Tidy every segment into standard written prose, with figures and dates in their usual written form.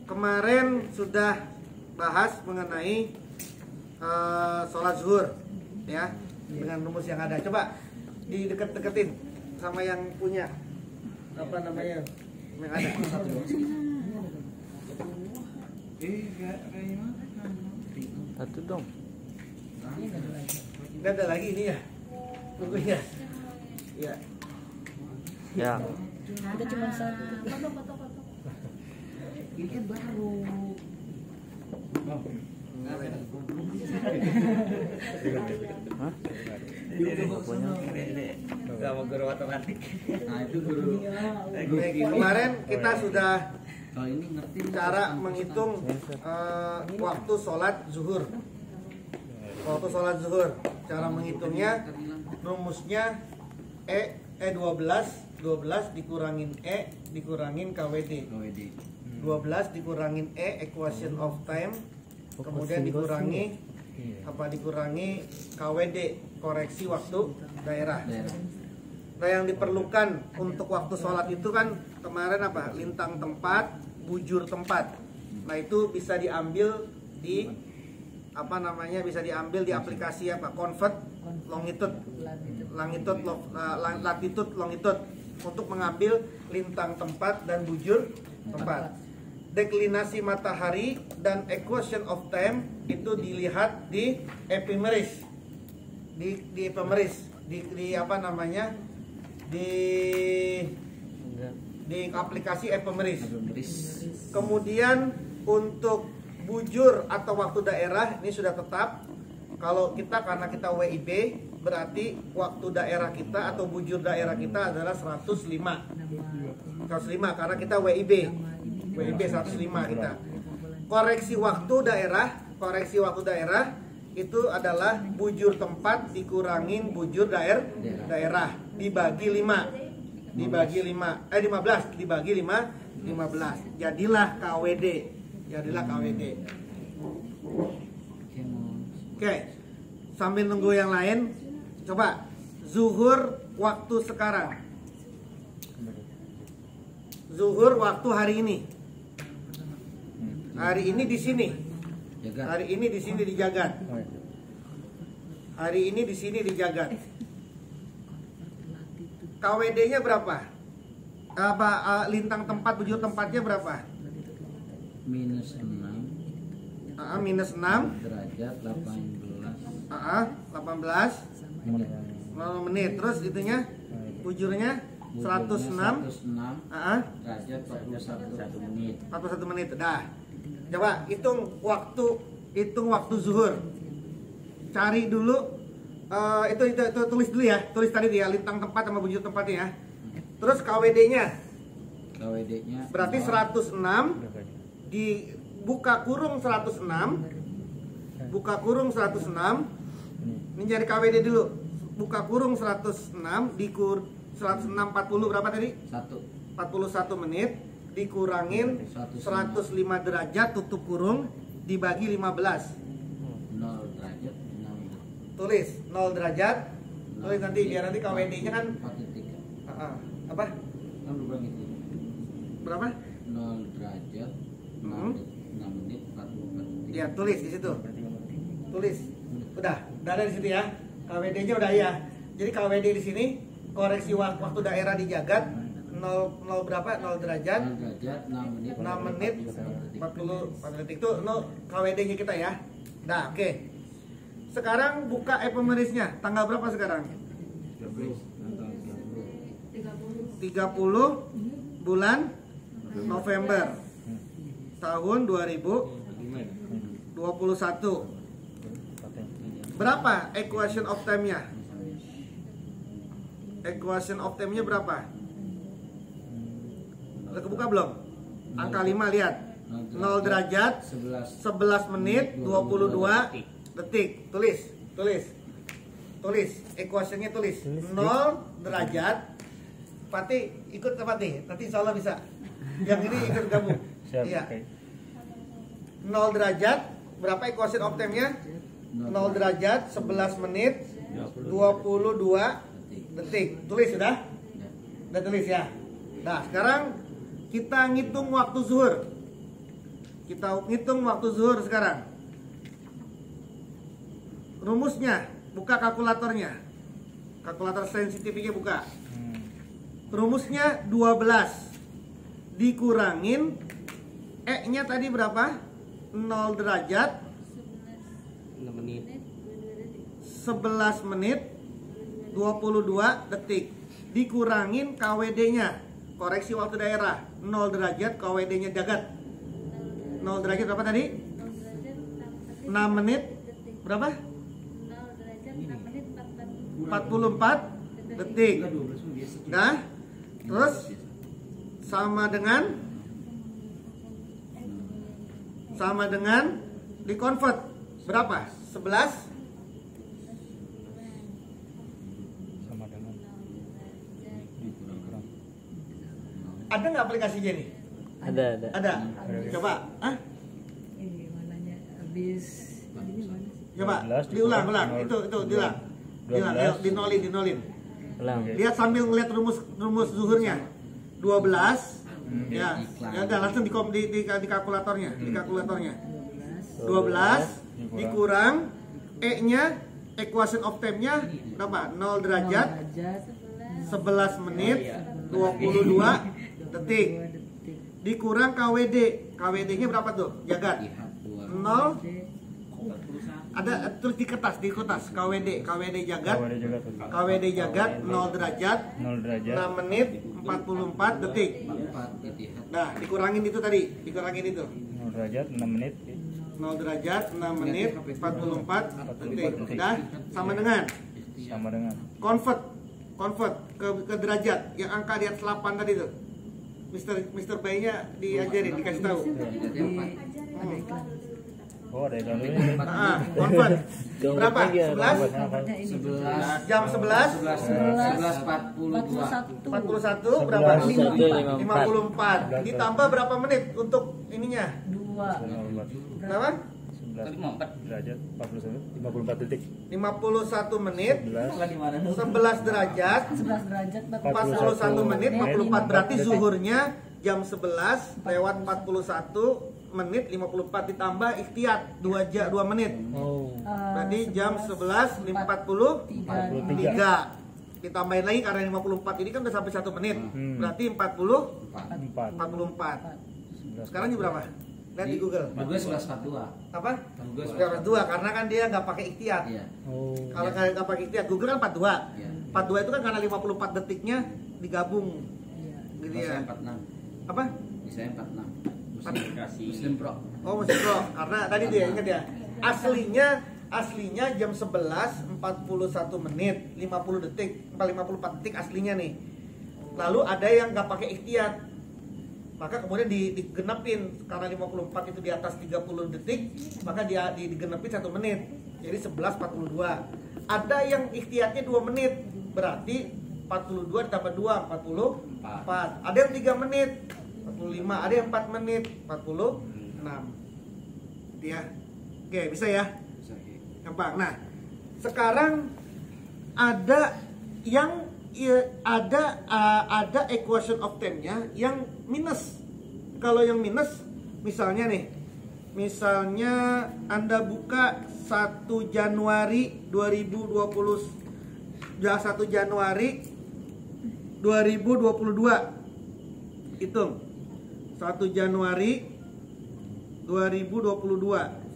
kemarin sudah bahas mengenai sholat zuhur ya, dengan rumus yang ada. Coba dideketin sama yang punya apa namanya yang ada. Satu dong. Nggak ada lagi ini ya, tunggunya. Ya. Ya. Ada cuma satu. Ini kan baru. Hah? Sama guru matematik. Nah itu guru. Kemarin kita sudah Kalau ini ngerti cara menghitung waktu sholat zuhur. Waktu sholat zuhur, cara menghitungnya rumusnya E12 dikurangin E dikurangin KWD. 12 dikurangin E equation of time, kemudian dikurangi KWD, koreksi waktu daerah. Nah, yang diperlukan untuk waktu sholat itu kan kemarin apa? Lintang tempat, bujur tempat. Nah, itu bisa diambil di apa namanya? Bisa diambil di aplikasi apa? Convert longitude, latitude, longitude untuk mengambil lintang tempat dan bujur tempat. Deklinasi matahari dan equation of time itu dilihat di ephemeris. Di ephemeris, di apa namanya? Di aplikasi ephemeris. Kemudian untuk bujur atau waktu daerah ini sudah tetap. Kalau kita karena kita WIB berarti waktu daerah kita atau bujur daerah kita adalah 105 karena kita WIB 105 kita. Koreksi waktu daerah itu adalah bujur tempat dikurangin bujur daerah dibagi 5 dibagi 15 jadilah KWD. Oke, sambil nunggu yang lain, coba zuhur waktu sekarang. Zuhur waktu hari ini. Hari ini di sini. Hari ini di sini di Jagat. Hari ini di sini di Jagat. KWD-nya berapa? Lintang tempat bujur tempatnya berapa? minus 6 minus 6 derajat 18 menit. 0 menit. Terus itunya bujurnya 106 derajat 41 menit. 41 menit. Dah. Coba hitung waktu zuhur. Cari dulu itu tulis dulu ya. Tulis tadi dia lintang tempat sama bujur tempatnya ya. Terus KWD-nya berarti 106 dibuka kurung 106. Buka kurung 106. Ini cari KWD dulu. Buka kurung 106 dikur 106 40 berapa tadi? 41 menit dikurangin 105 derajat tutup kurung dibagi 15. 0 derajat 6. Tulis 0 derajat. Tulis nanti biar nanti KWD-nya kan apa? Kan berapa itu? Berapa? 0 derajat 6 menit 44 detik. Ya, tulis di situ. Tulis. Udah ada di situ ya. KWD-nya udah ya. Jadi KWD di sini koreksi waktu daerah di Jagat 0 berapa? 0 derajat 6 menit 44 detik itu KWD-nya kita ya. Nah, oke. Sekarang buka ephemerisnya. Tanggal berapa sekarang? 30 bulan November tahun 2021. Berapa equation of time-nya? Equation of time-nya berapa? Udah kebuka belum? Angka 5 lihat. 0 derajat 11 menit 22 detik. Tulis equation-nya tulis. 0 derajat. Pati ikut apa nih? Nanti insya Allah bisa. Yang ini ikut gabung. Iya. 0 derajat berapa equation of time-nya? 0 derajat 11 menit 22 detik. Tulis sudah? Udah tulis ya. Nah, sekarang kita ngitung waktu zuhur. Kita hitung waktu zuhur sekarang. Rumusnya, buka kalkulatornya. Kalkulator scientificnya buka. Rumusnya 12 dikurangin E-nya tadi berapa? 0 derajat 6 menit. 11 menit 22 detik dikurangin KWD-nya, koreksi waktu daerah 0 derajat, KWD-nya jagat 0 derajat berapa tadi? 6 menit berapa? 44 detik. Nah, terus sama dengan di convert berapa? 11 Sama dengan dikurang. ada nggak aplikasinya nih? Ada. Coba, Ini mananya habis ini mana sih? coba 12 diulang, dikurang itu diulang. 12. Ayo, dinolin. Ulang. Lihat sambil ngeliat rumus zuhurnya. 12 ya udah langsung di kalkulatornya, di kalkulatornya. 12 dikurang E-nya, equation of time-nya berapa? 0 derajat 11 menit 22 detik dikurang KWD. KWD-nya berapa tuh? Jagat 0. Ada terus di kertas KWD jagat. KWD jagat 0 derajat 6 menit 44 detik. Nah, dikurangin itu tadi, 0 derajat 6 menit. 0 derajat 6 menit 44 detik. Udah sama dengan convert ke derajat yang angka di atas 8 tadi tuh. Mr. Bay-nya diajarin, dikasih tahu. Oh, ada yang Convert berapa? 11 jam 11 41 berapa? 54 ditambah berapa menit untuk ininya? 2 Berapa? 11 derajat 54 detik. 51 menit 11 derajat 41 menit 44 berarti zuhurnya jam 11 lewat 41 menit 54 ditambah ikhtiyat 2 menit. Berarti jam 11 43 ditambahin lagi karena 54 ini kan udah sampai 1 menit. Berarti 44. Sekarang ini berapa? Lihat di Google. Juga 11.42. Apa? 11.42 karena kan dia nggak pakai ikhtiyat. Iya. Kalau nggak pakai ikhtiyat, Google kan 42. Iya. 42 itu kan karena 54 detiknya digabung. Gitu Bisa ya. 46. Apa? Bisa 46. Muslim Pro. Oh, Muslim Pro. Karena tadi dia ingat ya. Aslinya jam 11 41 menit 50 detik, 54 detik aslinya nih. Lalu ada yang nggak pakai ikhtiyat. Maka kemudian digenepin karena 54 itu di atas 30 detik, maka dia digenepin 1 menit. Jadi 11.42. Ada yang ikhtiyatnya 2 menit. Berarti 42 ditambah 2 44. Ada yang 3 menit 45, ada yang 4 menit 46. Ya. Oke, bisa ya? Gampang. Nah, sekarang ada yang ada equation of time-nya yang minus. Kalau yang minus misalnya Anda buka 1 Januari 2020 1 Januari 2022. Hitung 1 Januari 2022.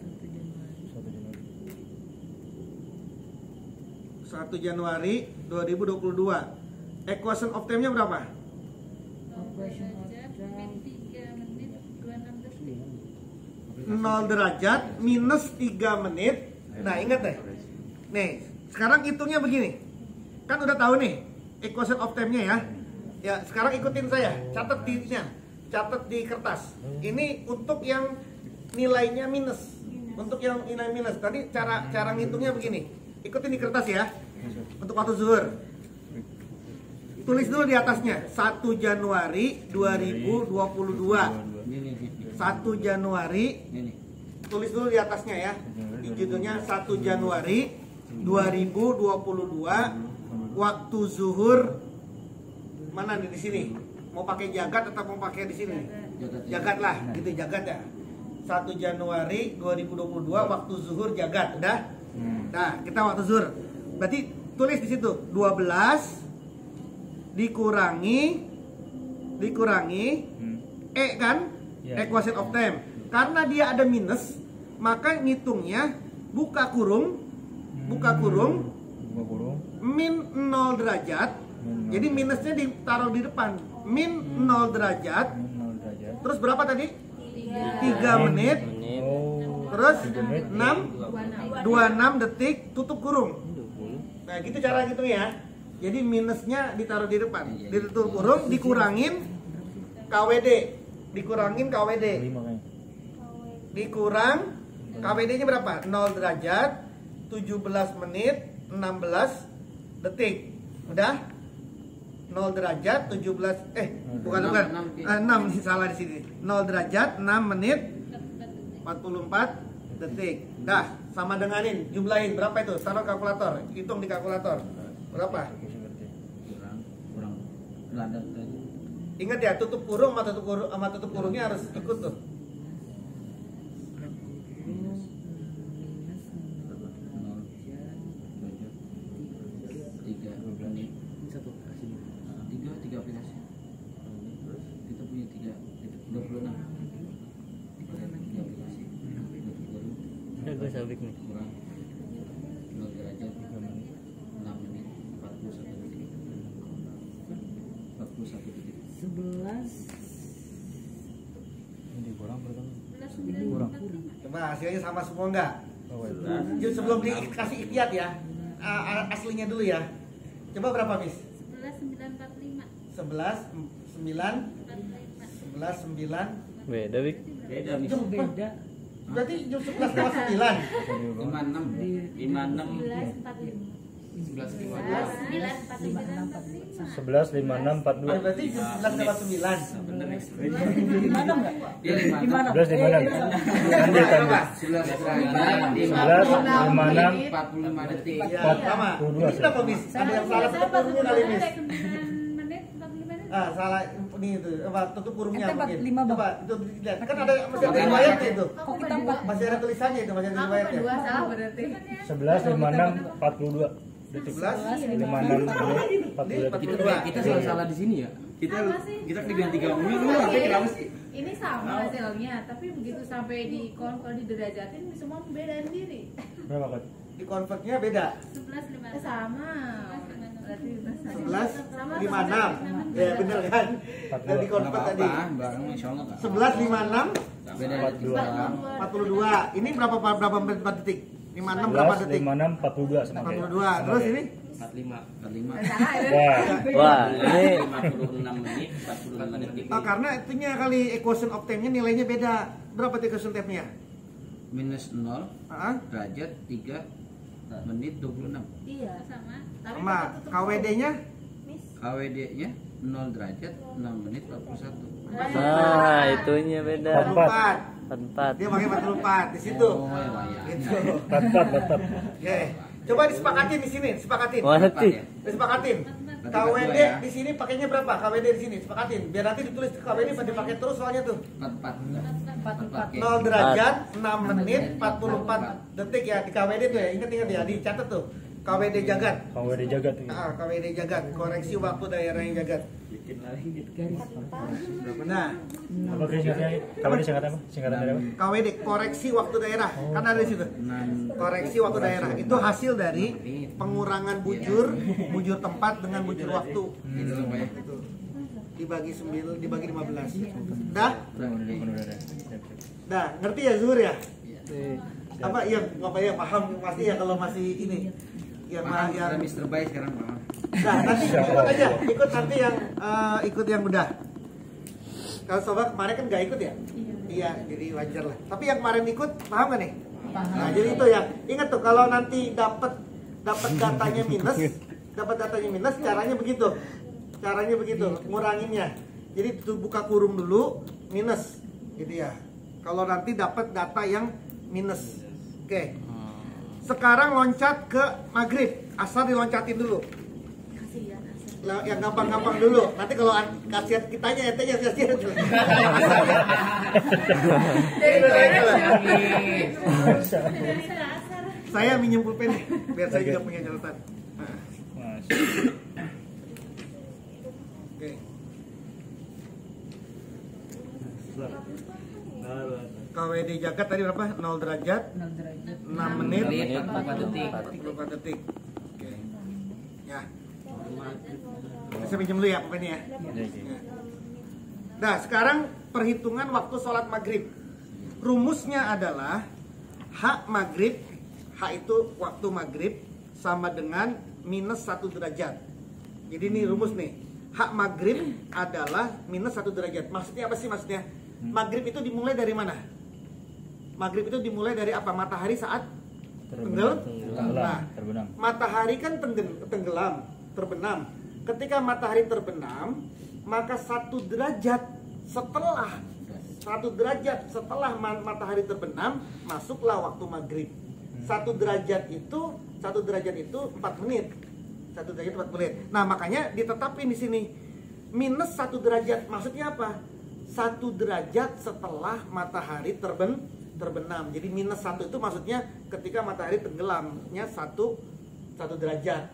1 Januari 2022. Equation of time-nya berapa? 0 derajat minus 3 menit. Nah, ingat deh. Nih, sekarang hitungnya begini. Kan udah tahu nih equation of time-nya ya. Ya, sekarang ikutin saya. Catat di kertas. Ini untuk yang nilainya minus. Untuk yang nilai minus. Tadi cara ngitungnya begini. Ikutin di kertas ya. Untuk waktu zuhur. Tulis dulu di atasnya 1 Januari 2022. 1 Januari. Tulis dulu di atasnya ya. Di judulnya 1 Januari 2022. Waktu zuhur mana nih di sini? Mau pakai jagat atau mau pakai di sini? Jagat lah, gitu jagat ya. 1 Januari 2022 waktu zuhur jagat, udah? Nah, kita waktu zuhur. Berarti tulis di situ 12 dikurangi E kan? Ya. Equation of time. Karena dia ada minus, maka ngitungnya buka kurung Buka kurung. min 0 derajat. Jadi minusnya ditaruh di depan. Min 0 derajat. 0 derajat. Terus berapa tadi? 3 menit. Oh. Terus 3 menit. 26 detik tutup kurung. Nah, gitu cara gitu ya. Jadi minusnya ditaruh di depan. Ditutup kurung, dikurangin KWD. Dikurangin KWD. 5 kayaknya. Dikurang KWD-nya berapa? 0 derajat, 17 menit, 16 detik. Udah? 0 derajat, 17 bukan 6 salah di sini. 0 derajat, 6 menit, 44 detik. Dah, sama denganin, jumlahin berapa itu? Taruh kalkulator, hitung di kalkulator. Berapa? kurang ladat tadi. Ingat ya, tutup kurung sama tutup kurungnya harus ikut tuh. Tiga aplikasi. Kita punya 26 aplikasi. Gue sabik nih. Kurang 0 derajat 6 menit 41 detik. 41 detik. 11 Ini kurang berapa? Kurang. Coba hasilnya sama semua enggak? Oh, itu. Jadi sebelum dikasih ikhtiat ya, aslinya dulu ya. Coba berapa, Miss? 11 9 Beda, Wik. Beda nih. itu beda. berarti jam 11 lewat 9. 56 11 56 42. Berarti jam 11 lewat 9. bener nih. Di mana enggak? Iya, Di mana? 11 56. Ambil tanda. 11 56 45 detik. Ya, sama. Ini kenapa, Miss? Ada yang salah tutup kurungnya kali, Miss? Salah ini itu. Tutup kurungnya Ente mungkin. 45, Bang. Coba itu dilihat. Kan ada masih ada riwayatnya itu. Kok kita 4? Masih ada tulisannya itu, masih ada riwayatnya. Salah berarti. 11 56 42 detik. 11 56 menit 42 detik. Kita salah di sini ya. Kita ketinggalan 3 menit dulu. Kenapa sih? Ini sama hasilnya, tapi begitu sampai di konvert di derajatin semua beda sendiri. Berapa kan? Di convertnya beda. Sama. Berarti 11 56. Ya bener kan? Dan di convert tadi. Barang insya Allah nggak. 11 56 Beda 42. Ini berapa detik? 56 berapa 11 detik? 56 42 sama kayak. 42. Terus ini 45. salah ya. Wah, ini 56 menit 45 detik. karena itunya kali equation of time-nya nilainya beda. Berapa tuh equation time-nya? Minus 0 Heeh. derajat 3 menit 26. Iya, sama. Tapi Sama tetap tutup KWD-nya KWD-nya 0 derajat 6 menit 41. Nah, itunya beda. 44. 44. Dia pakai 44 di situ. Oh, ya. Gitu. 44. Oke. Coba disepakatin di sini, sepakatin. Warti. Disepakatin. KWD ya. di sini pakainya berapa? KWD di sini sepakatin. Biar nanti ditulis KWD dipakai terus soalnya tuh. 44. 0 derajat 6 menit 44 detik ya di KWD tuh ya. Ingat ya, dicatat tuh. KWD jagat. KWD jagat. KWD jagat, koreksi waktu daerah yang jagat. Nah, Apa singkatnya? KWD singkatan apa? Singkatan dari apa? KWD koreksi waktu daerah. Kan ada di situ. Koreksi waktu daerah itu hasil dari pengurangan bujur tempat dengan bujur waktu. Gitu loh, Pak ya. Itu. Dibagi 9, dibagi 15. Dah? Dah, ngerti ya Zuhur ya? Apa iya, apa ya paham pasti ya kalau masih ini. Ya Paham, yang udah Mr. Bay sekarang paham. nah, nanti ikut aja, ikut nanti yang ikut yang udah. Kalau sobat kemarin kan nggak ikut ya? Iya, jadi wajar lah. Tapi yang kemarin ikut paham gak nih? Nah, jadi itu ya. Ingat tuh kalau nanti dapat datanya minus, caranya begitu. Caranya begitu, nguranginnya. Jadi tuh buka kurung dulu minus, gitu ya. Kalau nanti dapat data yang minus. Oke. Sekarang loncat ke maghrib, asal diloncatin dulu. yang gampang-gampang dulu. Nanti kalau kasihan kitanya ente yang sia-sia. Saya minjem pulpen nih, biar saya juga punya catatan. Nah. Oke. KWD jagat tadi berapa? 0 derajat, 6 derajat. 6 menit, 44 detik. 44 detik. Oke. Ya. Saya pinjam dulu ya pulpennya ya. Nah, sekarang perhitungan waktu sholat maghrib. Rumusnya adalah H maghrib, H itu waktu maghrib sama dengan minus 1 derajat. Jadi ini rumus nih. H maghrib adalah minus 1 derajat. Maksudnya apa sih maksudnya? Maghrib itu dimulai dari mana? Maghrib itu dimulai dari apa? Matahari saat tenggelam. Nah, matahari kan tenggelam, terbenam. Ketika matahari terbenam, maka 1 derajat setelah matahari terbenam, masuklah waktu maghrib. 1 derajat itu 4 menit. 1 derajat 4 menit. Nah, makanya ditetapin di sini minus 1 derajat. Maksudnya apa? 1 derajat setelah matahari terbenam. Jadi minus 1 itu maksudnya ketika matahari tenggelamnya 1 derajat.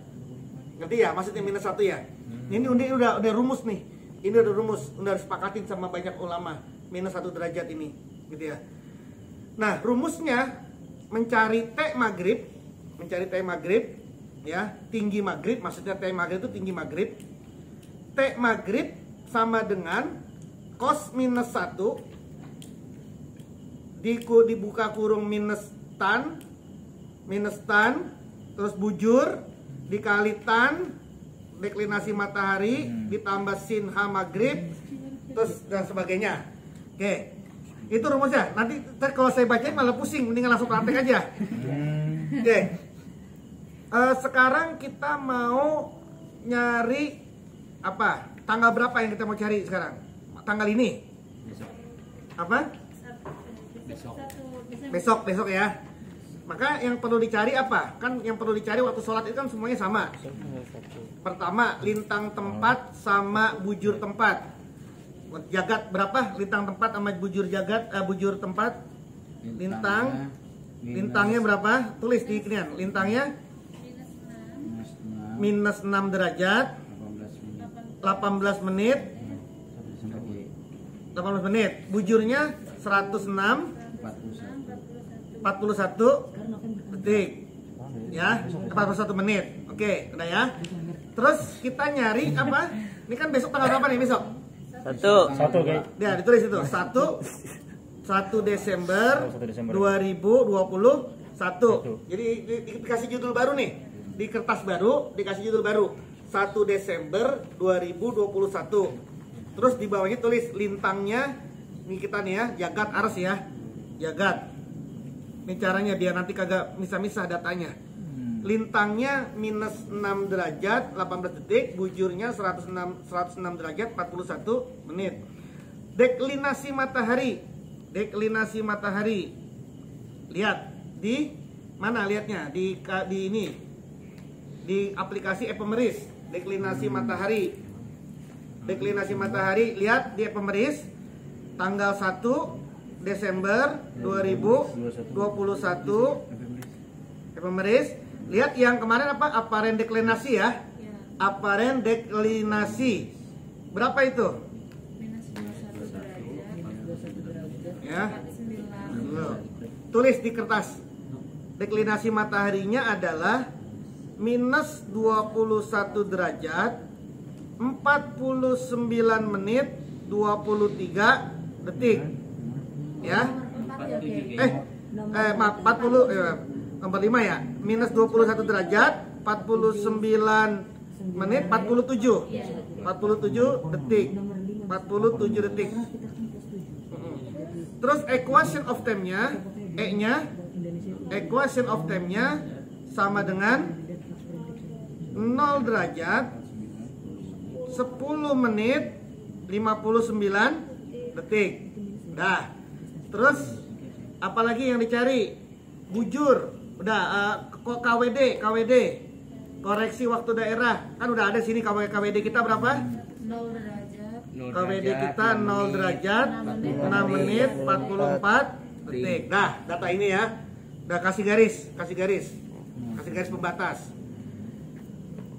Ngerti ya? Maksudnya minus 1 ya. Ini udah rumus nih. Ini udah rumus, udah disepakatin sama banyak ulama. Minus 1 derajat ini, gitu ya. Nah, rumusnya mencari T maghrib, ya, tinggi maghrib, maksudnya T maghrib itu tinggi maghrib. T maghrib sama dengan cos minus 1 dibuka kurung minus tan, terus bujur dikali tan deklinasi matahari ditambah sin H maghrib terus dan sebagainya. Oke, itu rumusnya. Nanti kalau saya bacain malah pusing, mendingan langsung praktek aja. Oke, sekarang kita mau nyari apa? Tanggal berapa yang kita mau cari sekarang? Tanggal ini? Apa? Besok ya. Maka yang perlu dicari apa? Kan yang perlu dicari waktu sholat itu kan semuanya sama. Pertama, lintang tempat sama bujur tempat. Jagat berapa? Lintang tempat sama bujur tempat. Lintangnya berapa? Tulis di kinian. Lintangnya minus 6 derajat 18 menit. Bujurnya 106 41 detik. Ya, 41 menit. Oke, udah ya. Terus kita nyari apa? Ini kan besok tanggal berapa nih besok? 1 kayak. Ya, ditulis itu. 1 Desember 2021. Jadi dikasih judul baru nih. Di kertas baru dikasih judul baru. 1 Desember 2021. Terus di bawahnya tulis lintangnya. Ini kita nih ya, jagat ars ya. Jagat. Ini caranya biar nanti kagak misah-misah datanya. Lintangnya minus 6 derajat 18 detik, bujurnya 106 derajat 41 menit. Deklinasi matahari. Lihat di mana lihatnya? Di ini. Di aplikasi Ephemeris, deklinasi matahari. Lihat di Ephemeris tanggal 1 Desember 2021. Ephemeris. Lihat yang kemarin apa? Aparen deklinasi ya. Aparen deklinasi. Berapa itu? Minus 21 derajat. Ya. Tulis di kertas. Deklinasi mataharinya adalah minus 21 derajat 49 menit 23 detik. Ya. Maaf, 40 nomor 5 ya. Minus 21 derajat 49 menit 47 detik. 47 detik. Terus equation of time-nya, equation of time-nya sama dengan 0 derajat 10 menit 59 detik. Dah. Terus apalagi yang dicari? Bujur. Udah, KWD. Koreksi waktu daerah. Kan udah ada sini KWD kita berapa? 0 derajat. KWD kita 0 derajat 6 menit 44 detik. Nah, data ini ya. Udah kasih garis pembatas.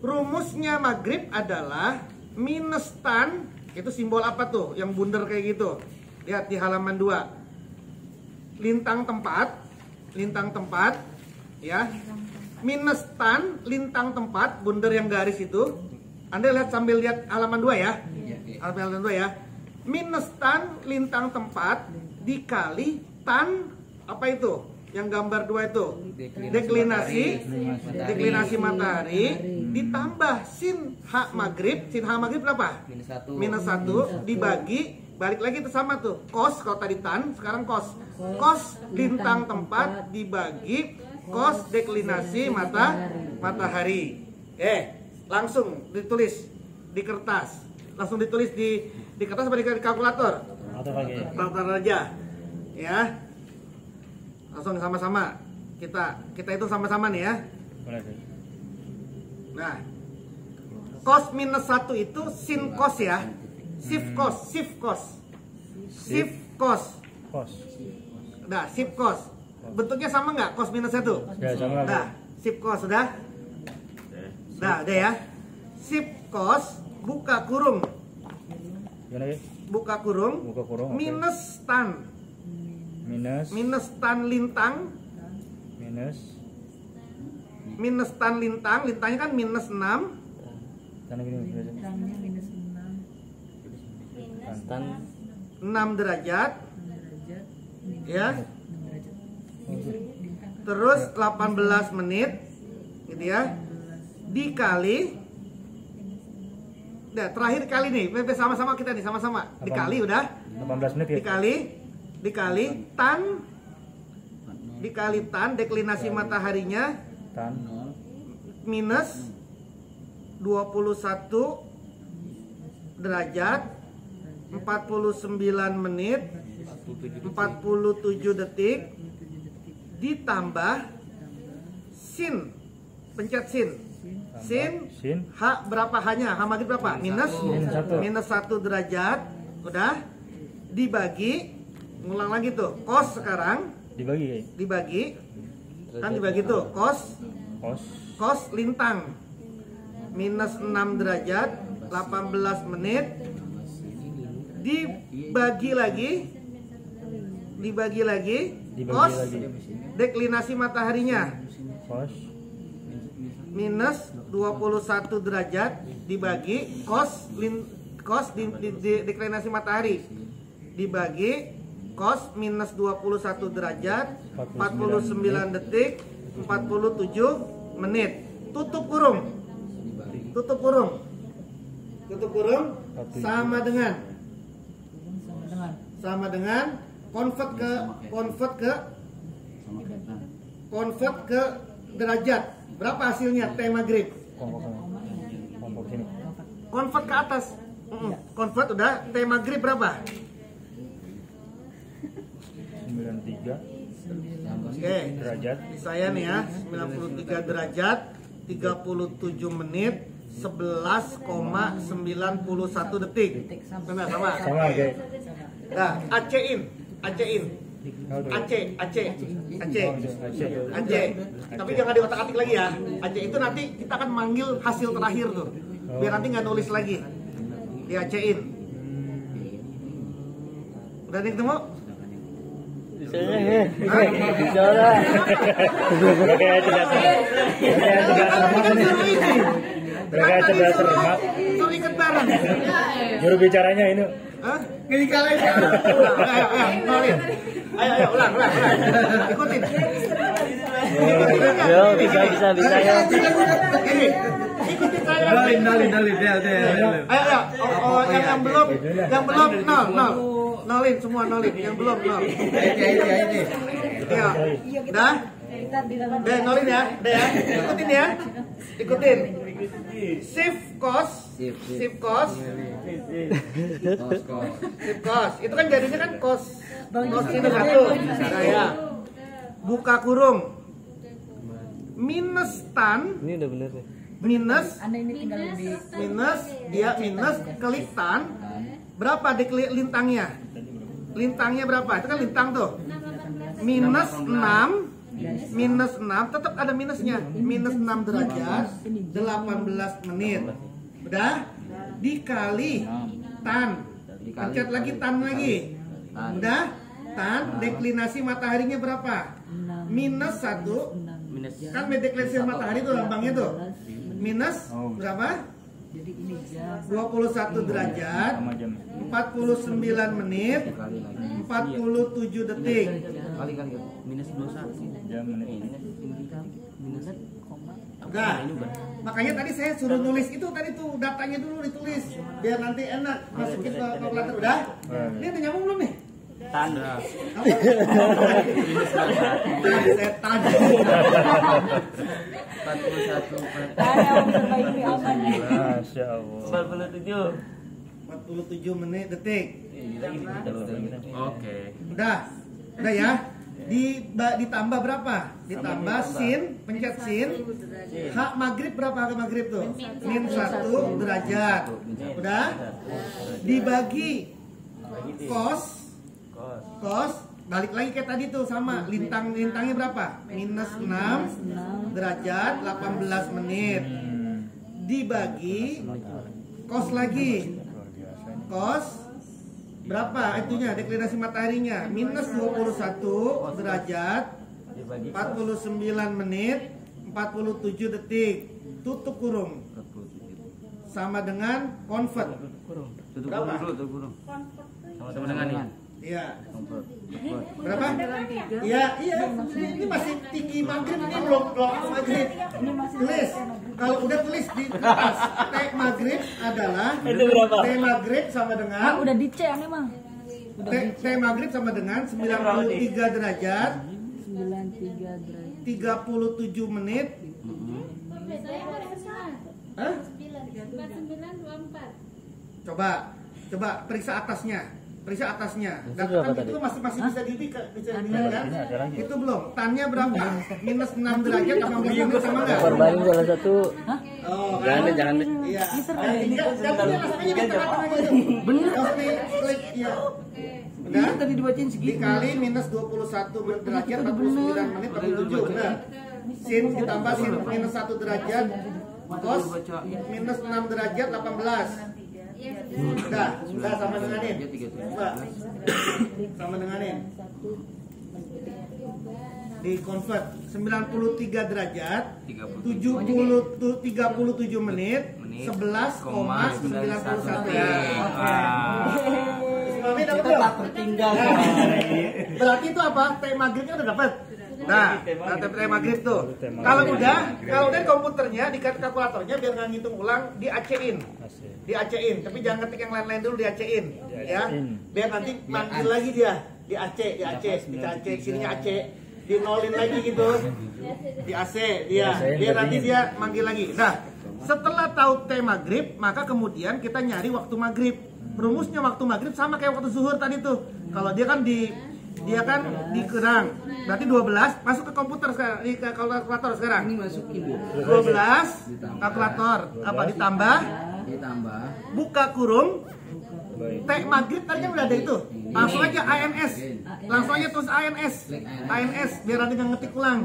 Rumusnya maghrib adalah minus tan, itu simbol apa tuh? Yang bundar kayak gitu. Lihat di halaman 2. Lintang tempat ya. Minus tan, lintang tempat, bundar yang garis itu. Anda lihat sambil lihat halaman 2 ya. Halaman 2 ya. Minus tan, lintang tempat dikali tan apa itu? Yang gambar 2 itu. Deklinasi matahari ditambah sin H maghrib. Sin H maghrib berapa? Minus 1 dibagi, balik lagi itu sama tuh. Cos, kalau tadi tan, sekarang cos. Cos lintang tempat dibagi cos deklinasi matahari. Langsung ditulis di kertas. Langsung ditulis di kertas apa di kalkulator? Atau pakai Kalkulator aja. Ya. Langsung sama-sama. Kita itu sama-sama nih ya. boleh deh. Nah, cos minus 1 itu sin cos ya. Shift cos. Kos. Nah, shift cos. Bentuknya sama nggak? Cos minus 1? Ya sama. Nah, shift cos sudah? Nah, udah ya. Shift cos buka kurung. Gimana ya? Buka kurung. Oke. Minus tan. Minus tan lintang. Minus tan lintang. Lintangnya kan minus 6. Tanah gini biasa. Terangnya minus 6 Tan 6 derajat. derajat. Ya. 6 derajat. Terus 18 menit. Gitu ya. Dikali. Nah, terakhir kali nih. Sama-sama kita nih, sama-sama. Dikali udah. 18 menit ya. Dikali tan deklinasi mataharinya Tan minus 21 derajat 49 menit 47 detik ditambah sin, pencet sin H berapa H-nya? H maghrib berapa? Minus 1 derajat. Udah dibagi, ngulang lagi tuh, cos sekarang dibagi kan dibagi tuh cos lintang minus 6 derajat 18 menit dibagi lagi cos deklinasi mataharinya minus 21 derajat dibagi cos deklinasi matahari dibagi cos minus 21 derajat 49 detik 47 menit. Tutup kurung sama dengan convert ke derajat. Berapa hasilnya T maghrib? Convert ke atas. Convert udah. T maghrib berapa? 93 derajat. Saya nih ya, 93 derajat 37 menit 11,91 detik. Benar sama? Sama oke. Nah, AC. Tapi jangan diotak-atik lagi ya. AC itu nanti kita akan manggil hasil terakhir tuh. Biar nanti nggak nulis lagi. Di AC-in. Udah nih ketemu? Bicara. Mereka tidak cermat. Suruh ikut bareng. Juru bicaranya ini. Hah? Gini kali ya. Ayo, ulang. Ikutin. Yo, bisa ya. Ini. Ikutin saya. Nolin, Ayo. Yang belum nol. Nolin semua nolin. Yang belum nol. Ayo. Dah? Deh, nolin ya. Ikutin. Shift cos. Itu kan jadinya kan cos ini 1. Nah, ya. Buka kurung. Minus tan. Ini udah bener nih. minus Anda ini tinggal di dia minus klik tan. Berapa diklik lintangnya? Lintangnya berapa? Itu kan lintang tuh. Minus 6 tetap ada minusnya. Minus 6 derajat 18 menit. Udah? Dikali tan. Pencet lagi tan lagi. Udah? Tan deklinasi mataharinya berapa? Minus 1. Kan deklinasi matahari tuh lambangnya tuh. Minus berapa? jadi ini jam 21 derajat, 49 menit, 47 detik. Kali minus 21 Jam menit. minus Udah. Makanya tadi saya suruh nulis itu tadi tuh datanya dulu ditulis biar nanti enak masukin ke kalkulator. Udah? Ini udah nyambung belum nih? tanda Setan. 41 Masya Allah. 47 menit detik. Oke. Udah ya. Ditambah berapa? Ditambah sin, pencet sin. Hak maghrib berapa hak maghrib tuh? Min 1 derajat. Udah? Dibagi kos. Balik lagi kayak tadi tuh sama lintangnya berapa? Minus 6 derajat 18 menit. Dibagi kos lagi. Kos berapa itunya deklinasi mataharinya? Minus 21 derajat 49 menit 47 detik. Tutup kurung. Sama dengan convert. Tutup kurung. Sama dengan ini. Iya. Berapa? Iya. Ini masih tinggi maghrib, ini belum maghrib. Tulis. Kalau udah tulis di atas T maghrib adalah T maghrib sama dengan udah dicek aneh mah T maghrib sama dengan 93 derajat 93 derajat 37 menit. Hah? 924. Coba periksa atasnya. Periksa atasnya. Itu Dan berapa kan tadi? itu masih bisa dilihat kan? Ini ada lagi. Itu belum. Tannya berapa? Minus 6 derajat 18 menit sama enggak? Perbanding salah satu. Oh, Jangan deh. Iya. Jangan langsung aja di tengah-tengah gitu. Bener. Langsung klik ya. Udah Tadi dibacain segitu. dikali minus 21 derajat 49 menit 47. Benar. Sin ditambah sin minus 1 derajat cos minus 6 derajat 18. Udah sama dengan ini. Coba. Sama dengan ini. Di convert 93 derajat 37 menit 11,91. Mami dapat belum? Tertinggal. Berarti itu apa? T maghribnya udah dapat. Nah, T maghrib tuh. Kalau udah di komputernya, di kalkulatornya biar nggak ngitung ulang, di AC-in. Tapi jangan ketik yang lain-lain dulu, di AC-in ya. Biar nanti manggil lagi dia. Di AC, sininya AC. Di nolin lagi gitu. Di AC dia. Biar nanti dia manggil lagi. Nah, setelah tahu T maghrib, maka kemudian kita nyari waktu maghrib. Rumusnya waktu maghrib sama kayak waktu zuhur tadi tuh. Kalau dia kan dikerang, berarti 12 masuk ke komputer sekarang, di kalkulator sekarang. Ini masukin 12 kalkulator apa ditambah buka kurung T maghrib tadi kan udah ada itu. Langsung aja ANS. Langsung aja tulis ANS. ANS biar nanti nggak ngetik ulang.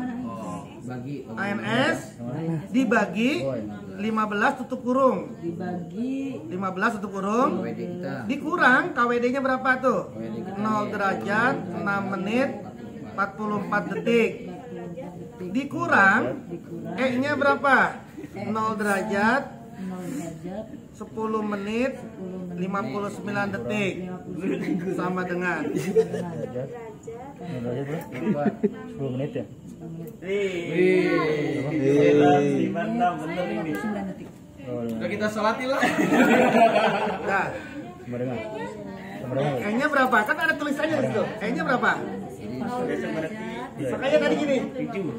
ANS dibagi 15 tutup kurung. dibagi 15 tutup kurung. Dikurang KWD-nya berapa tuh? 0 derajat 6 menit 44 detik. Dikurang E-nya berapa? 0 derajat 10 menit 59 detik. Sama dengan 10 menit ya. 9 detik Udah kita sholatin lah. nah, Sama dengan. E-nya berapa? Kan ada tulisannya di situ. E-nya berapa? Makanya tadi gini.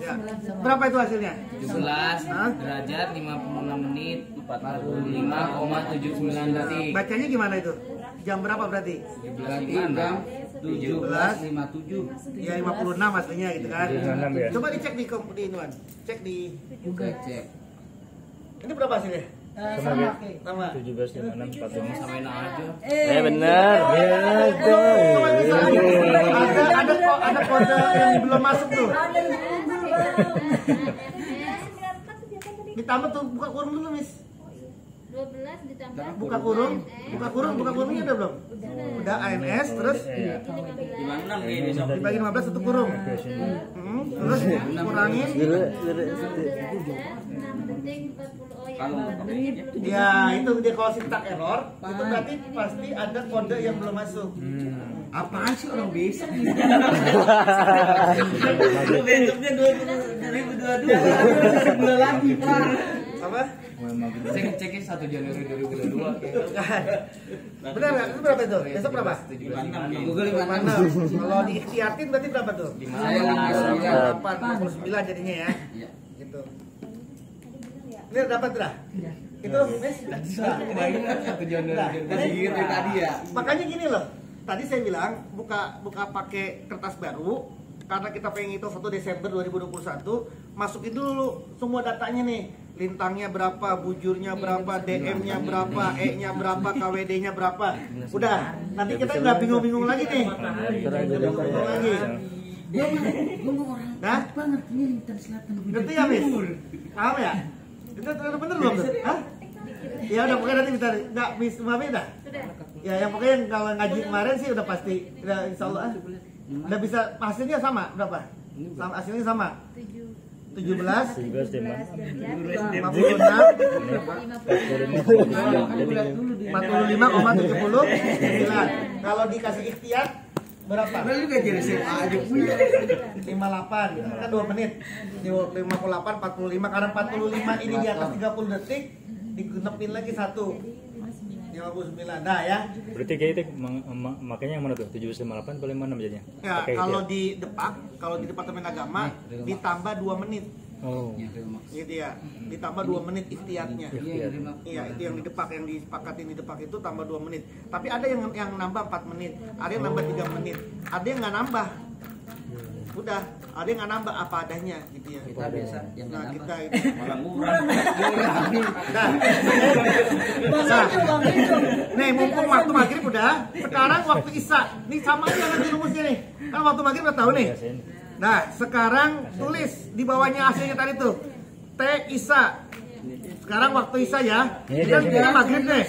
Ya. Berapa itu hasilnya? 17 derajat 56 menit 45,79 detik. Bacanya gimana itu? Jam berapa berarti? 17.57. Ya 56 aslinya gitu kan. 56 ya. Coba dicek di Inuan. Cek di Cek. Ini berapa hasilnya? Sama kayak. Sama. 17,56,45. Samain aja. Benar. Coba bisa ada kode yang belum masuk tuh. Ditambah tuh buka kurung dulu, Miss. 12 ditambah Buka kurungnya udah belum? Udah ANS terus Iya. 56 nih besok. dibagi 15 satu kurung. Terus kurangin. 6 derajat 6 detik 40. Oh ya. Kalau Ya, itu dia kalau sintak error, itu berarti pasti ada kode yang belum masuk. apaan sih orang besok nih? Besoknya 2022 sebulan lagi, Pak. Apa? Saya ngeceknya 1 Januari 2022. Benar nggak? Itu berapa itu? Besok berapa? 56 Google 56. Kalau diikhtiatin berarti berapa tuh? 56. 59 jadinya ya. Iya. Gitu. Ini dapat dah? Itu, Miss? Kebayang 1 Januari masih ingat dari tadi ya. Makanya gini loh. Tadi saya bilang buka pakai kertas baru karena kita pengen itu 1 Desember 2021, masukin dulu semua datanya nih. Lintangnya berapa, bujurnya berapa, DM-nya berapa, E-nya berapa, KWD-nya berapa. Udah, nanti kita nggak bingung-bingung lagi nih. Bingung lagi. Nah, Banget ini Lintang Selatan. ngerti ya, Miss? Paham ya? Itu udah bener belum tuh? Hah? Ya udah pokoknya nanti bisa nggak Miss Mami dah. Ya yang pokoknya yang kalau ngaji kemarin sih udah pasti, udah insya Allah udah bisa hasilnya sama berapa? Sama hasilnya sama. 17, 56, 45,79. Kalau dikasih ikhtiar berapa? Padahal juga jadi SMA aja punya. 58, kan 2 menit. 58, 45, karena 45 ini di atas 30 detik, digenepin lagi 1. 59, nah ya. Berarti kayak itu makanya yang mana tuh? 7,58 atau 56 jadinya? Ya, Pakai kalau ikhtiar. di Depak, kalau di Departemen Agama ditambah 2 menit. Oh. Gitu ya. Ditambah 2 menit ikhtiarnya. Iya, Iya, itu yang di Depak, yang disepakatin di Depak itu tambah 2 menit. Tapi ada yang nambah 4 menit, ada yang nambah 3 menit, ada yang nggak nambah. Udah, ada yang nggak nambah apa adanya gitu ya. Kita biasa yang Nah, nambah. kita Malah murah. Nah, nih mumpung waktu maghrib udah, sekarang waktu isya. Nih sama aja nanti rumusnya nih. Kan waktu maghrib udah tahu nih. Nah, sekarang tulis di bawahnya hasilnya tadi tuh. T isya. Sekarang waktu isya ya. Ini kan maghrib nih.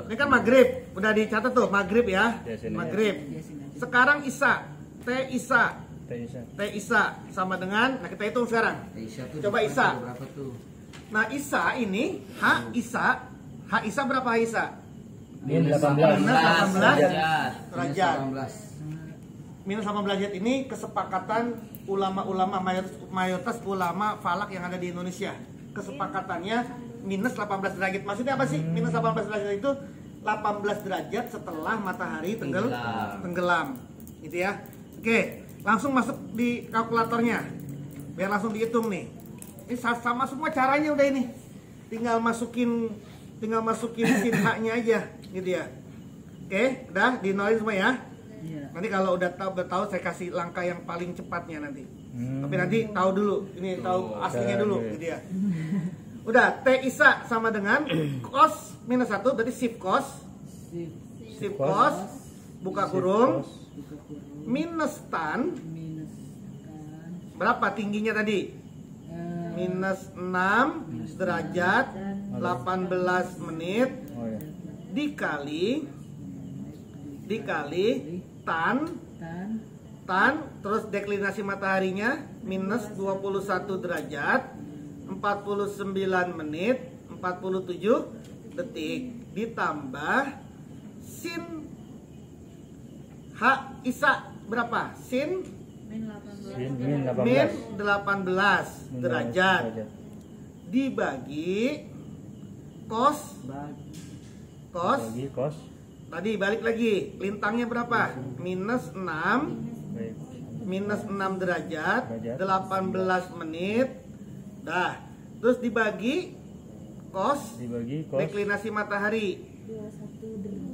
Ini kan maghrib. Udah dicatat tuh maghrib ya. Maghrib. Sekarang isya. T isya. T isya sama dengan, nah kita hitung sekarang. Coba isya. Berapa tuh? Nah isya ini H isya berapa H isya? Ini 18. Derajat. Minus 18 derajat ini kesepakatan ulama-ulama mayoritas ulama falak yang ada di Indonesia. Kesepakatannya minus 18 derajat. Maksudnya apa sih? Minus 18 derajat itu 18 derajat setelah matahari tenggelam. Gitu ya. Oke. Langsung masuk di kalkulatornya biar langsung dihitung nih. Ini sama semua caranya udah ini. Tinggal masukin sin H-nya aja gitu ya. Oke, udah dinolin semua ya. Nanti kalau udah tahu saya kasih langkah yang paling cepatnya nanti. Tapi nanti tahu dulu, ini tahu aslinya dulu gitu ya. Udah, T isya sama dengan cos minus 1 berarti shift cos. Shift cos buka kurung minus tan berapa tingginya tadi? Minus 6 derajat 18 menit dikali tan terus deklinasi mataharinya minus 21 derajat 49 menit 47 detik ditambah sin H isya berapa? Sin min 18 derajat dibagi cos tadi balik lagi lintangnya berapa? Minus 6 derajat 18 menit dah terus dibagi cos deklinasi matahari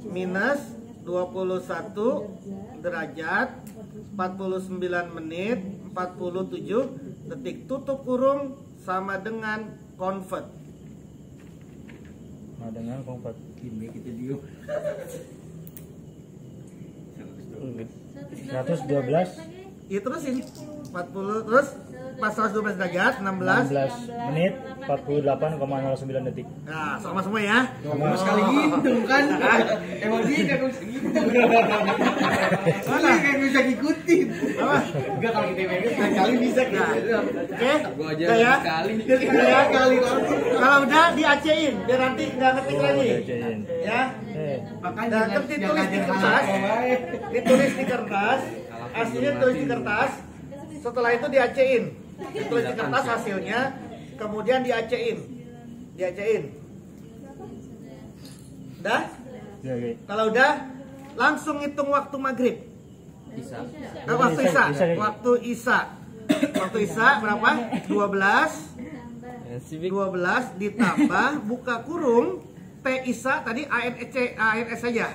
minus 21 derajat 49 menit 47 detik tutup kurung sama dengan convert Sama dengan 04. Ini kita diem. 112 Ya terusin 40 terus pas 112 derajat 16. 16 menit 48,09 detik. Nah, sama semua ya. Sama sekali ngitung kan. Emang dia kagak bisa ngitung. Soalnya kagak bisa ngikutin. Apa? Enggak kalau kita main sekali bisa Nah, gitu. oke. Gua aja Udah ya. sekali. Udah ya kali. Kalau udah diacein biar nanti nggak ngetik lagi. Diacein. Ya. Makanya Dan kan ditulis di kertas. Ditulis di kertas. Hasilnya tulis di kertas. Setelah itu diacein. Ditulis di kertas hasilnya. Kemudian diacein. Udah? Ya, oke. Kalau udah langsung hitung waktu maghrib. Bisa. Waktu Isya. Isya. Waktu Isya. Waktu Isya berapa? 12 ditambah buka kurung T Isya tadi ANS saja.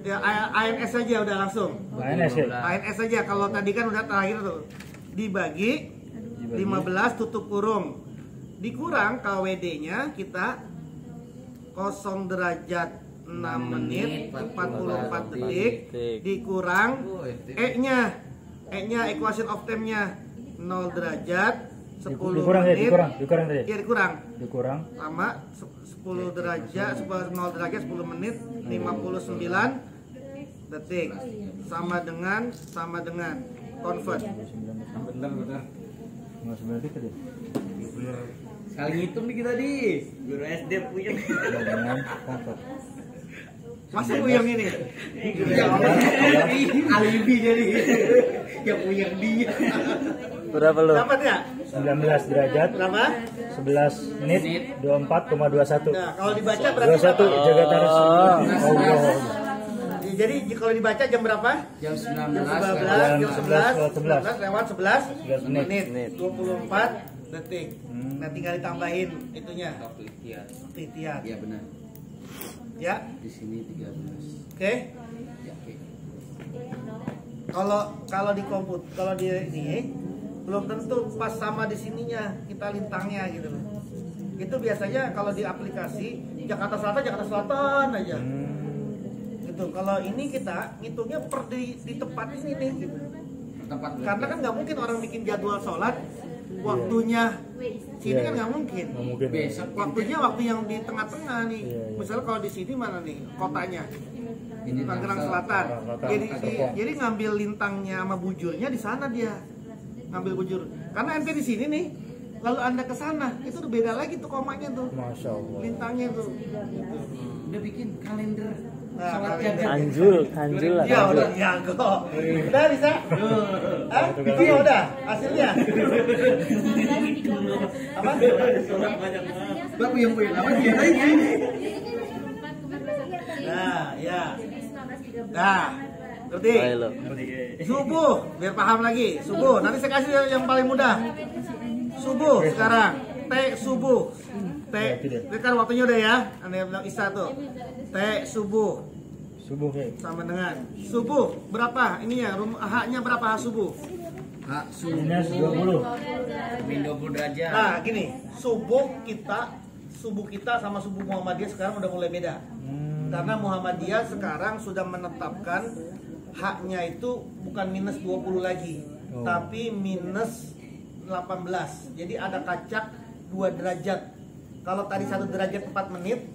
Ya ANS saja udah langsung. ANS ya? ANS saja kalau tadi kan udah terakhir tuh. Dibagi 15 tutup kurung. Dikurang KWD-nya kita 0 derajat 6 menit 44 detik dikurang E-nya equation of time-nya 0 derajat 10 Dikurang ya, menit. dikurang tadi. Iya dikurang. Sama 10 derajat 0 derajat 10 menit 59 detik. Sama dengan convert. Bener. 59 detik tadi. Sekali ngitung nih kita di. Guru SD punya. Sama dengan convert. Masih uyang ini. Alibi jadi. Yang punya dia. Berapa lo? Dapat ya? 19 derajat Berapa? 11 menit 24,21. Nah, kalau dibaca berarti 21 jaga tarus. Allah. Jadi kalau dibaca jam berapa? Jam 19. Jam 11 lewat 11 menit menit. 24 detik. Nah, tinggal ditambahin itunya. Waktu ikhtiar. Ikhtiar. Iya benar. Ya. Di sini 13. Oke. Ya, oke. Kalau di komputer, kalau di ini belum tentu pas sama di sininya kita lintangnya gitu loh. Itu biasanya kalau di aplikasi Jakarta Selatan aja. Gitu. Kalau ini kita ngitungnya per di tempat ini nih gitu. Tempat Karena kan nggak mungkin orang bikin jadwal sholat waktunya sini kan nggak mungkin. Nggak mungkin. besok Waktunya waktu yang di tengah-tengah nih. Iya, iya. Misalnya kalau di sini mana nih kotanya? ini Tangerang Tangsel. Selatan. Selatan. Jadi jadi ngambil lintangnya sama bujurnya di sana dia. Ngambil bujur. Karena ente di sini nih, lalu Anda ke sana, itu udah beda lagi tuh komanya tuh. Masya Allah. Lintangnya tuh. Udah bikin kalender. Nah, Sholat kalender. jaga. Kanjul lah. Ya udah jago. Udah bisa? Hah? Bikin udah hasilnya. Apa? Bapak yang punya apa dia lagi? Nah, ya. Nah, ngerti? Baik lo. Subuh, biar paham lagi. Subuh, nanti saya kasih yang paling mudah. Subuh sekarang. T subuh. T. Ini kan waktunya udah ya. Anda bilang Isya tuh. T subuh Subuh kayak. sama dengan subuh berapa? Ininya haknya berapa subuh? Hak Minus 20. min 20 derajat. Nah, gini, subuh kita sama subuh Muhammadiyah sekarang udah mulai beda. Karena Muhammadiyah sekarang sudah menetapkan haknya itu bukan minus 20 lagi, tapi minus 18. Jadi ada kacak 2 derajat. Kalau tadi 1 derajat 4 menit,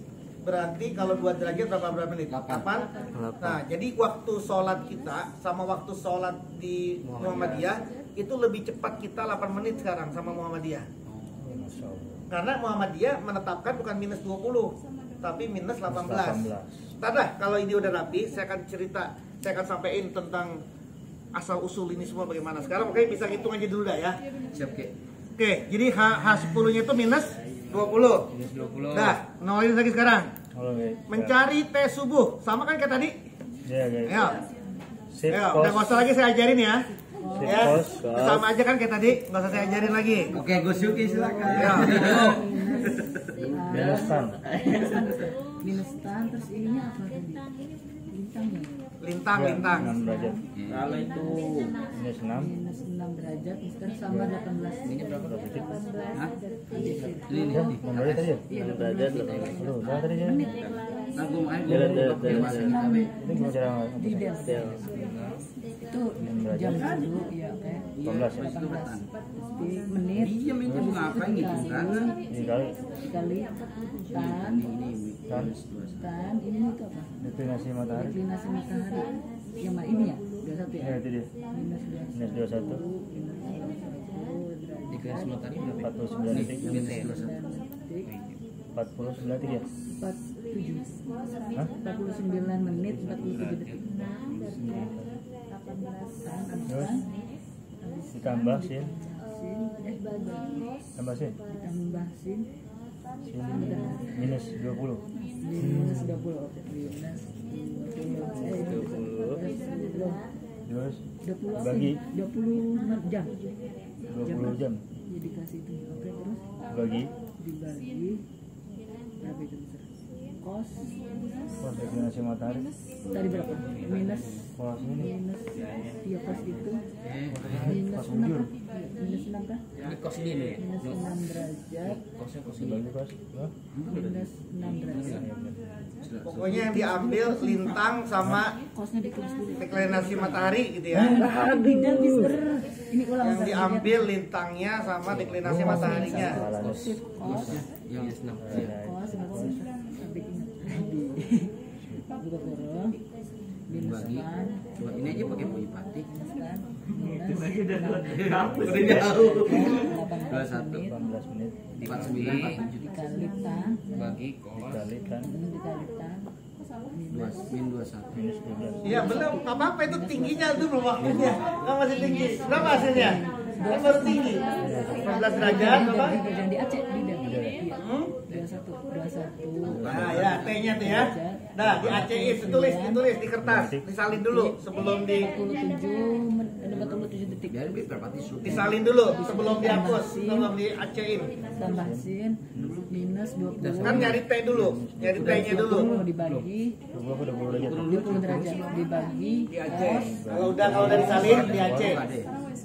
berarti kalau 2 derajat berapa menit? 8. Nah, jadi waktu sholat kita sama waktu sholat di Muhammadiyah itu lebih cepat kita 8 menit sekarang sama Muhammadiyah. Masya Allah. Karena Muhammadiyah menetapkan bukan minus 20, tapi minus 18. 18. Tada, kalau ini udah rapi, saya akan sampaikan tentang asal usul ini semua bagaimana. Sekarang oke, bisa hitung aja dulu dah ya. Siap, Kek. Oke, jadi H10-nya itu minus 20. Minus 20. Nah, nolin lagi sekarang. Halo guys. Mencari T subuh, sama kan kayak tadi? Ya guys. Ayo, Sip ayo, kos. udah nggak usah lagi saya ajarin ya. Sip Ya, kos. sama aja kan kayak tadi, nggak usah saya ajarin lagi. Oke, Gus Yuki silakan. Ya. Minusan. minus tan terus ininya apa tadi? Bintang ya? Lintang. 6 derajat. Kalau itu Minus minus 6 derajat sekarang sama 18. Ini berapa? 18. Hah? Ini Ini 6 derajat tadi ya? Iya, derajat 18. Aduh, udah tadi ya. Menit. Nanggung aja. Iya, Pakai masih tapi Ini gimana cara Di del. Del. Itu jam dulu ya, oke. 18 ya? 18 menit. Diam itu ngapain gitu kan? Ini kali Kali tan kan tan ini itu apa? deklinasi matahari. Deklinasi matahari. Yang mana ini ya? 21 ya? Ya itu dia. Minus Minus 21 Deklinasi matahari berapa? 49 detik. Minus 21. 49 detik ya? 47. Hah? 49 menit 47 detik. Terus ditambah sin, tambah sin, Ditambah sin sin minus 20. minus 20. Oke, minus 20. Terus 20 apa? bagi 20 jam. 20 jam Jadi kasih itu. Oke, terus bagi dibagi berapa itu besar? Kos kos deklinasi matahari. tadi berapa? Minus Kos ini iya kos itu minus kos 6 bujur. kan? Minus 6 kan? Ini kos ini nih. Minus 6 derajat Kosnya kos ini. Bagi kos. Hah? minus 6 derajat. Ya, benar. Pokoknya yang diambil lintang sama Kosnya ditulis dulu. deklinasi matahari gitu ya. Tidak bisa. Ini ulang Yang bentar, diambil lintangnya sama deklinasi mataharinya. Salah nih. Shift kos Yang 6. kos berapa besar? Sampai ingat. Buka kurung minus Bagi. kan Coba ini aja pakai punya pati. minus kan minus Udah jauh. 18 menit 18 menit 49 47 dikali tan bagi kos dikali kan dikali tan minus min 21. minus 12. Iya belum, nggak apa-apa itu tingginya dulu waktunya. Nggak masih tinggi. Berapa hasilnya? Kan baru tinggi. 14 derajat apa? jangan di Aceh di dan Hmm? 21 Nah ya T-nya tuh ya. Nah di ACIS ditulis di kertas, disalin dulu sebelum 47 detik Biar biar pati su. disalin dulu sebelum dihapus, sebelum di ACIN. tambah sin minus 20 Kan nyari T dulu, nyari T-nya dulu. 20 dibagi Gua udah 20 derajat. 20 derajat dibagi Di Aceh. Kalau udah disalin di Aceh.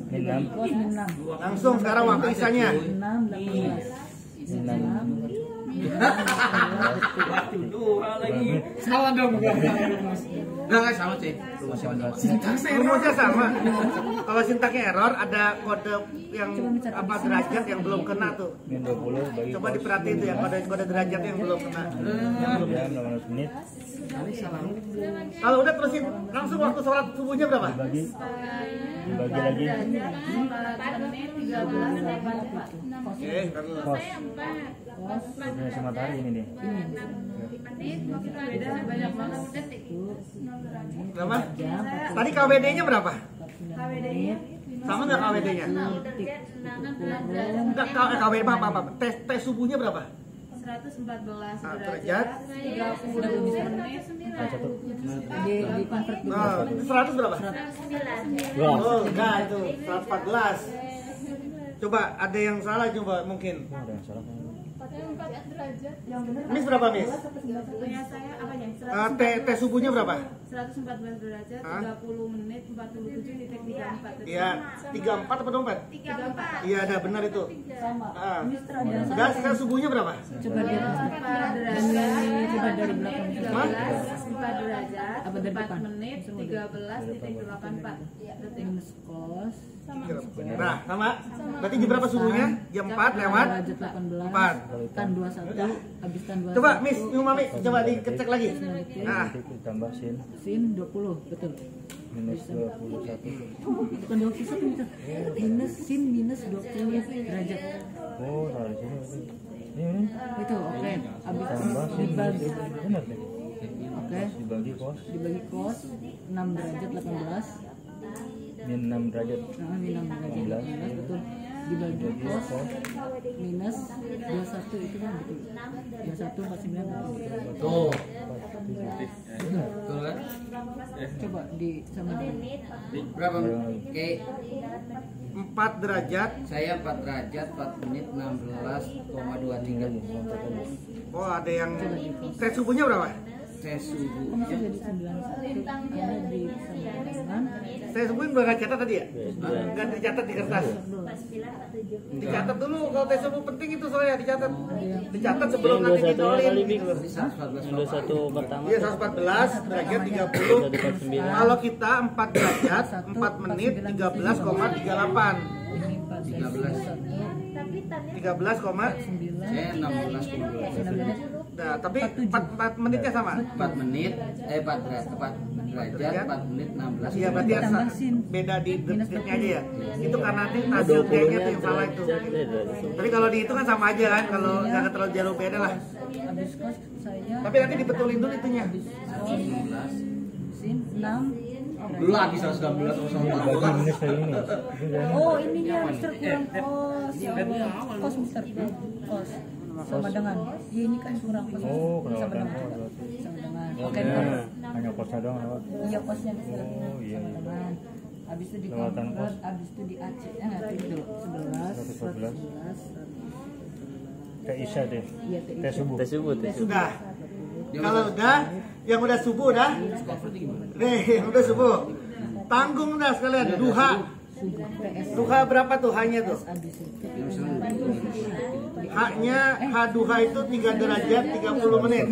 Min 6 kos min 6 Langsung sekarang waktu isanya. 6 18 Salah dong gua. Enggak sama sih. Lu masih ada. Rumusnya sama. Kalau sintaknya error ada kode yang apa derajat yang belum kena tuh. min 20 bagi Coba kos diperhatiin tuh yang kode derajat yang belum kena. jam 18 menit Kalau udah terusin langsung waktu sholat subuhnya berapa? dibagi lagi 4 menit 13 menit 4. Oke, terus. kos deklinasi matahari ini nih. Beda banyak banget detik. Berapa? Tadi KWD-nya berapa? KWD-nya Sama nggak KWD-nya? Enggak, KWD apa? Tes subuhnya berapa? 114 derajat. 30 menit 9. di convert dulu Nah, itu 100 berapa? Wah, Oh, enggak itu 114. Coba ada yang salah coba mungkin. ada yang salah kan? Miss berapa, Miss? Punya saya apanya? Tes subuhnya berapa? 114 derajat, Hah? 30 menit 47 detik 34 detik. Iya, 34 apa dompet? 34. Iya, ada benar itu. sama Ah. Mister ada yang Udah, salah. tes subuhnya berapa? Coba dia Coba dari belakang. 4 derajat, Apa dari 4 depan? menit 13 detik 84 detik. minus kos Nah, sama. Berarti jam berapa subuhnya? Jam 4 lewat derajat 18 4. tan 21 habis tan 21 Coba, Miss, Mami, coba dicek lagi. Nah, Detik ditambah sin sin 20 betul minus 21. bukan 21 Mister. Minus sin minus 20 derajat Oh, salah di sini berarti. Ini itu oke habis tambah sin dibagi benar deh. oke Dibagi kos dibagi kos 6 derajat 18 min 6 derajat. nah, minus 6 derajat 18 betul dibagi kos minus 21 itu kan betul 21 49 betul Tuh. Betul kan? coba di sama dengan Berapa? Oke, 4 derajat. saya 4 derajat 4 menit 16,23. Oh, ada yang tes subuhnya berapa? tes subuh. Kok bisa jadi 91 karena di sama Saya sebutin berangkat catat tadi ya? Enggak dicatat di kertas. Dicatat dulu kalau tes subuh penting itu soalnya dicatat. Dicatat sebelum nanti dinolin. Berarti 114 Yang 21 pertama. Iya 114 derajat 30. Kalau kita 4 derajat 4 menit 13,38. ini 14 13, saya 16,12. nah tapi 4 menitnya sama. 4 menit 4 derajat 4 menit 16. Iya berarti ada beda di detiknya aja ya. Itu karena nanti hasil D-nya tuh yang salah itu. Tapi kalau di itu kan sama aja kan, kalau nggak terlalu jauh beda lah. habis kos saya Tapi nanti dibetulin dulu itunya. 16. sin 6 Lu lagi 119 sama Bagi minus kayak ini. oh ininya Mister kurang kos ya Allah kos Mister kos sama dengan ya ini kan kurang kos Oh, sama kelewatan dengan kos berarti. sama dengan Oh, oke iya. Hanya kosnya doang lewat. iya kosnya Mister Oh, iya. sama dengan habis itu di Lewatan convert kos. habis itu di AC itu 11 Teh Isya deh. iya Teh subuh. Tes subuh, tes subuh. Sudah. Kalau udah, yang udah subuh udah. Nih, yang udah subuh. Tanggung dah sekalian duha. Duha berapa tuh hanya tuh? H-nya H duha itu 3 derajat 30 menit.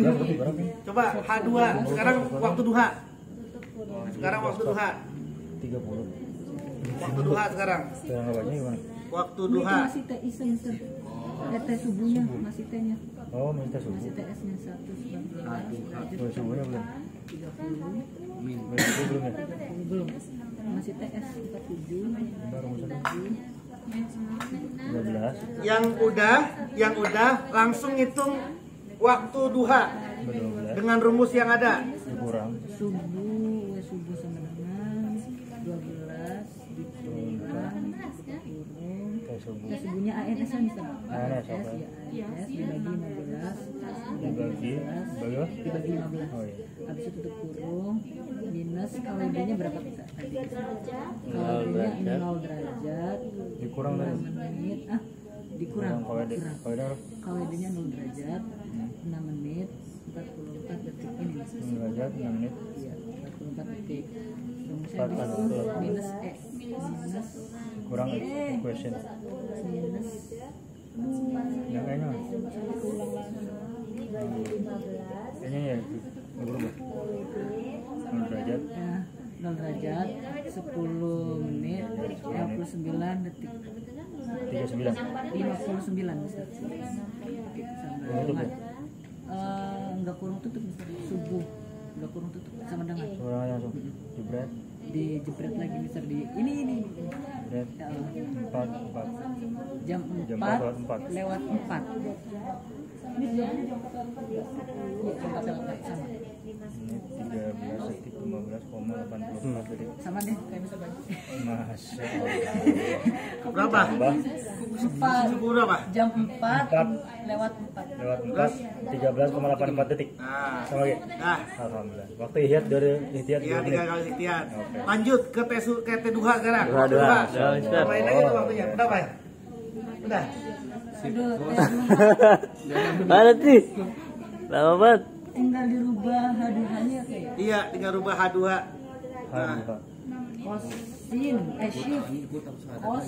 Coba H2 sekarang waktu duha. Sekarang waktu duha. 30. Waktu duha sekarang. Sekarang apanya gimana? Waktu itu duha. masih teh iseng Mister teh subuhnya masih tehnya Oh, minta subuh. masih TS-nya 1 Oh, subuhnya belum. 30 Belum subuh belum ya? belum masih TS 47 Baru masuk 13. Yang udah langsung hitung waktu duha 12. dengan rumus yang ada. Dikurang. subuh sama dengan 12 dikurang kurung Teh subuh. nah subuhnya ANS kan Mister ANS, apa? ya ANS dibagi 15 Dibagi apa? dibagi 15 Oh iya. habis itu tutup kurung minus KWB-nya berapa kita tadi? Nol KWB-nya derajat. 0 derajat Dikurang dari 6 menit dikurang KWD. KWD apa? KWB-nya 0 derajat 6 menit 44 detik ini 6 derajat 6 menit. iya 44 detik rumusnya 4 habis itu minus minus Kurang equation. minus Yang kayaknya. ulang lagi Kayaknya ya. Berubah. 0 derajat. ya 0 derajat 10 menit 59 detik 39. 59 Mister. Sama Tutup ya? enggak kurung tutup Mister. Subuh enggak kurung tutup sama dengan Kurang aja langsung. Jebret. dijepret lagi Mister di ini Jebret. ya Allah. 4. jam Jam 4 4 lewat 4 ini jam 4 lewat 4 sama Menit 13 detik 15,84 detik. sama deh kayak Mister Bagi Masya Allah. Berapa? 4 Subuh berapa? jam 4 lewat 4 Lewat 4 13,84 detik. Nah, Sama lagi. nah. Alhamdulillah. Waktu ihtiyat dari ihtiyat Iya 2 3 menit. kali ikhtiar. Oke. Lanjut ke teh duha sekarang. Duha, Waktu duha. duha. Ya, Mister. Tambahin lagi tuh waktunya. Berapa ya? Udah. aduh Mana sih? Lama banget. tinggal dirubah haduhannya kayak Iya, tinggal rubah H2. Nah, kosin shift kos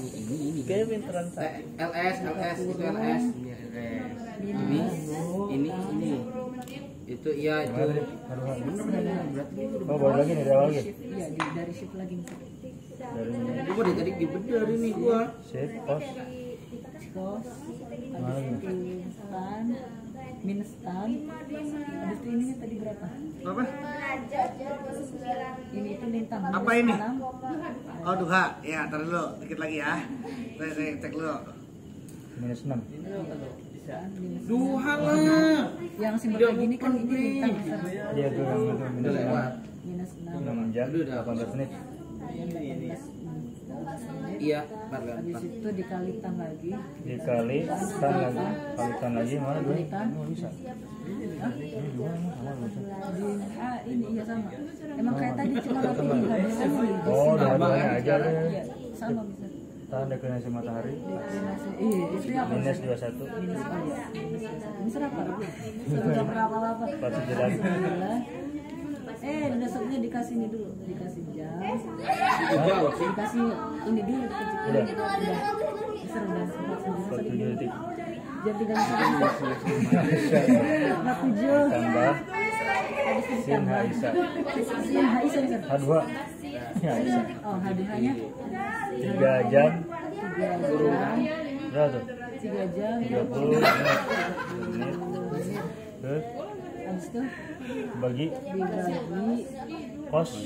Kayak pinteran saya. LS itu LS ini itu iya itu Oh, baru lagi nih dari awal lagi. iya dari shift lagi Mister. Dari gua dari tadi bener ini gua shift pos. kos Mana lagi? habis itu tan minus tan habis itu ini tadi berapa berapa? ini itu lintang Apa ini? Oh, duha. Ya, ntar dulu. Dikit lagi ya. Saya cek dulu. Minus 6. duha lah yang simbol kayak gini kan ini lintang Mister. Iya tuh yang itu minus udah lewat 6. minus 6 6 jam Udah. 18 menit. 18 menit iya habis itu dikali tan lagi Dikali tan lagi. Kalikan lagi mana dua? Kalikan. Oh, bisa. Ini dua nih sama bisa. ini iya sama emang kayak tadi cuma nanti dihadirin lagi Oh, dua-duanya aja deh. iya sama Mister Tahan deklinasi matahari. Deklinasi. Iya, itu apa? Minus 21. Minus oh ya. Minus berapa? Sudah berapa? 49. Dasarnya dikasih ini dulu, dikasih jam. Jauh. Dikasih ini dulu. Udah. Besar udah 47 detik. jam 3 Tambah Sin Haisa. Sin Haisa besar. H2. Ya, Haisa. Oh, H2-nya 3 jam. 3 jam. Berapa tuh? 3 jam. 30 menit. Terus Habis itu bagi dibagi kos.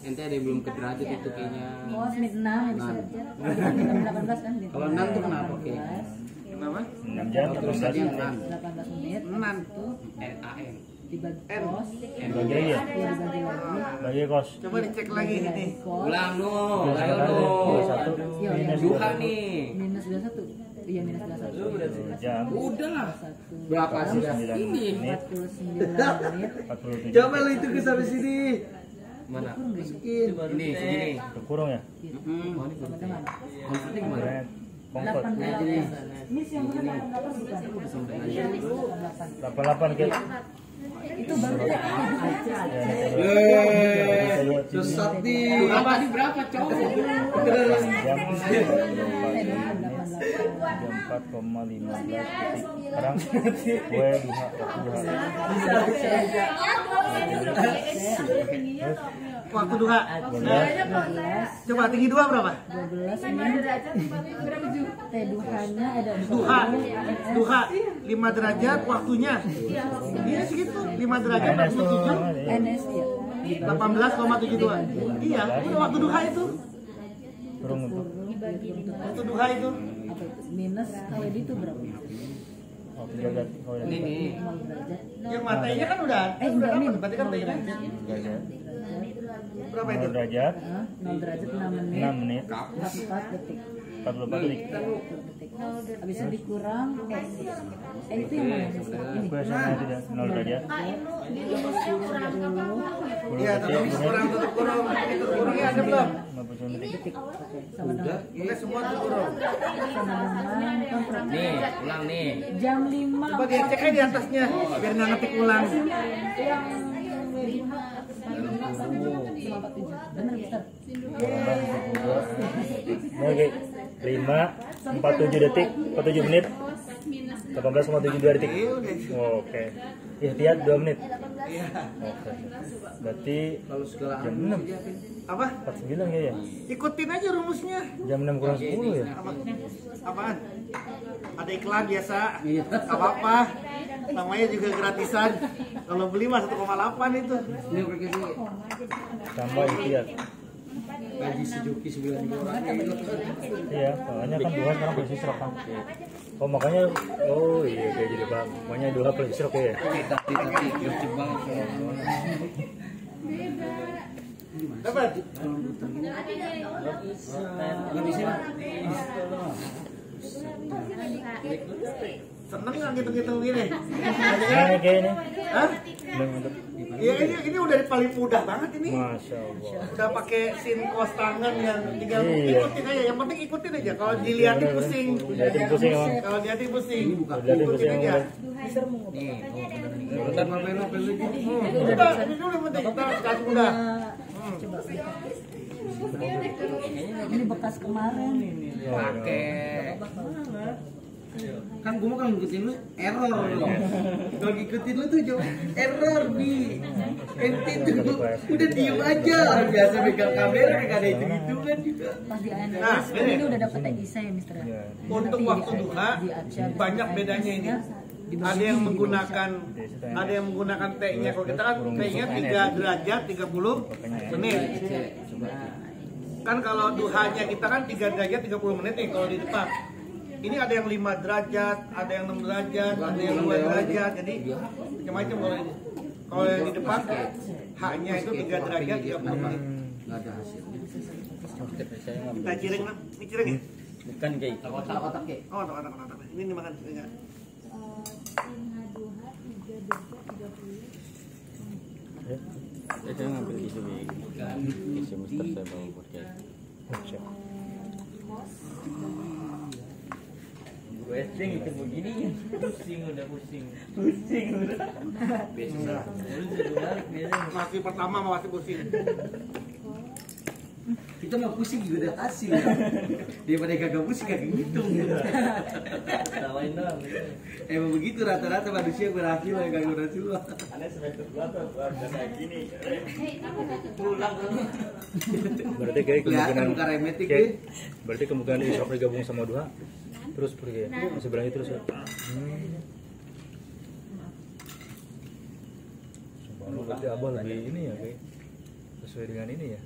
Ente ada yang belum ke derajat itu kayaknya. Kos mit 6 bisa. 18 kan? Kalau 6 tuh kenapa kek? Kenapa? 6 jam 18 menit. 18 menit. Itu AM. dibagi kos. Bagi lagi ya? Ya dibagi lagi. Bagi kos. Coba dicek lagi ini. Kos. Ulang no, ayo Sekarang no. 21 minus Duha 21. nih. Minus 21. Iya minus 21. 2 jam Udah. 1 Berapa sih? 49 menit. 49 menit. 47. Coba lu itu ke sampai sini. Mana? Masukin. Ini segini. Kurung ya? Teman-teman. Konfliknya gimana? Internet Comfort 88. Miss yang benar 88 bukan? 88. 88 gitu. Itu baru Sesat nih. Tadi berapa cowok? Jam 4,15 detik. Sekarang gue duha. Waktu duha. 12. Coba tinggi dua berapa? 12 ini teh duhanya ada Duha. Duha 5 derajat waktunya. Iya segitu. 5 derajat NS tuh 47. NS ya. 18,72. Iya, itu waktu duha itu. kurung untuk Waktu duha itu. Apa itu? Minus kalau itu berapa? oh, 3 derajat. Oh, ya. Ini. 0 derajat. Yang matanya kan udah. Udah dapat. min. Berarti kan 0 T-nya derajat. 3 derajat. berapa itu? 0 derajat. 0 derajat 6 menit. 6 menit. 44 detik. 44 detik. Habis itu dikurang itu yang mana? Ini. Kuesionernya tidak 0 derajat. 10 Iya, tapi detik. kurang tutup kurung. Itu kurungnya ada belum? 50 detik. Detik. Oke, sama dengan Oke, semua tuh kurung. sama dengan kontrak. Nih, ulang nih. Jam 5 Coba dia cek aja di atasnya biar nggak ngetik ulang. Benar besar. Oke, 5, 47 detik, 47 menit, 18,72 detik. Oke, ikhtiar 2 menit. Oke, berarti Kalau segala jam anu 6, Apa? 49 ya? Ikutin aja rumusnya. Jam 6 kurang 10 ya? Apaan? Ada iklan biasa. Gak apa-apa. Namanya juga gratisan. Kalau beli mah 1,8 itu. ini pakai ini. Tambah ikhtiar. Gaji si Juki 9 orang. Iya, makanya kan dua sekarang posisi serok kan. Oh makanya, oh iya kayak jadi pak. Makanya dua posisi serok ya. Tapi lucu banget. Dapat? Nggak bisa. Seneng nggak gitu-gitu gini? Ini kayak ini. Hah? Belum untuk. Ya ini udah paling mudah banget ini. Masya Allah. Udah pakai sinkos tangan yang tinggal Iya. ikutin aja. Yang penting ikutin aja. Kalau dilihatin pusing. Dilihatin pusing emang. Kalau dilihatin pusing. Dilihatin Ikutin pusing aja. emang. Nih, bentar mampir dulu. Udah, ini dulu yang penting. Kita kasih udah. Coba. Ini bekas kemarin. Pakai. Kan gue mau kalau ngikutin lu error loh. Kalau ngikutin lu tuh jauh error nih. Ente tuh udah diem aja. Biasa pegang kamera nggak ada hitung-hitungan juga. Pas di ANS Nah, ini. ini udah dapat ISA ya Mister. Iya. Untuk waktu duha banyak bedanya ini. Ada yang menggunakan T-nya. Kalau kita kan T-nya 3 derajat 30 menit. Kan kalau duhanya kita kan 3 derajat 30 menit nih kalau di depan. Ini ada yang 5 derajat, ada yang 6 derajat, ada yang 2 derajat. Jadi macam-macam kalau ini. Kalau yang di depan haknya itu 3 derajat 30 menit. Nggak ada hasil. Kita cireng lah. Ini cireng ya? Bukan kayak otak-otak kayak. Oh, otak. Ini dimakan enggak? Saya ngambil isu isu Mister saya bawa podcast. SD gitu begini pusing udah. Biasa. Masih pertama masih pusing. Kita mah pusing juga udah kasih. Daripada kagak pusing kagak ngitung. Tawain doang. Emang begitu rata-rata manusia berhasil ya kagak berhasil. Aneh semester berapa kayak gini. Pulang. Berarti kayak Kelihatan bukan remetik kayak, deh. berarti kemungkinan Isrok digabung sama Duha terus pergi ya? Masih berlanjut terus ya? Subhanallah, berarti Abah lebih ini ya kayak sesuai dengan ini ya?